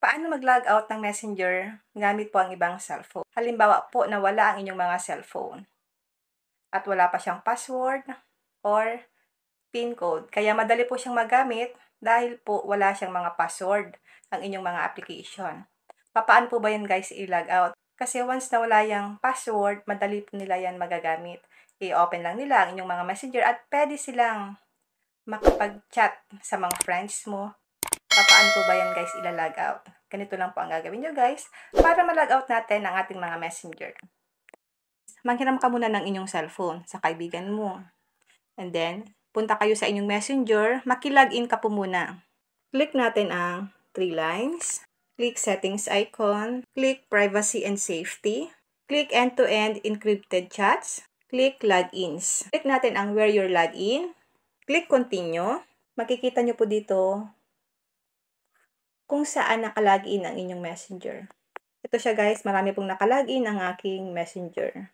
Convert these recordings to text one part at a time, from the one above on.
Paano mag-log out ng Messenger gamit po ang ibang cellphone? Halimbawa po na wala ang inyong mga cellphone at wala pa siyang password or PIN code. Kaya madali po siyang magamit dahil po wala siyang mga password ang inyong mga application. Paano po ba yan guys i-log out? Kasi once na wala yung password, madali po nila yan magagamit. I-open lang nila ang inyong mga messenger at pwede silang makapag-chat sa mga friends mo. Paano po ba yan guys ila-log out? Ganito lang po ang gagawin nyo guys para ma-log out natin ang ating mga messenger. Manghiram ka muna ng inyong cellphone sa kaibigan mo. And then, punta kayo sa inyong messenger, maki-login ka po muna. Click natin ang 3 lines. Click settings icon. Click privacy and safety. Click end-to-end encrypted chats. Click logins. Click natin ang where you're login. Click continue. Makikita nyo po dito kung saan nakalagin ang inyong messenger. Ito siya guys, marami pong nakalagin ang aking messenger.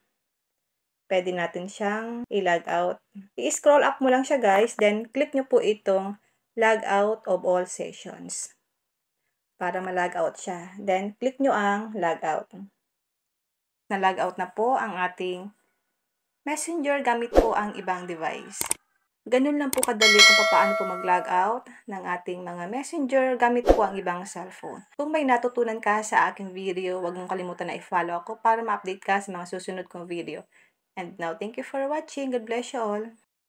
Pwede natin siyang i-log out. I-scroll up mo lang siya guys, then click nyo po itong log out of all sessions. Para ma-log out siya. Then click nyo ang log out. Na-log out na po ang ating messenger gamit po ang ibang device. Ganun lang po kadali kung paano po mag-log out ng ating mga messenger gamit po ang ibang cellphone. Kung may natutunan ka sa aking video, huwag mong kalimutan na i-follow ako para ma-update ka sa mga susunod kong video. And now, thank you for watching. God bless you all.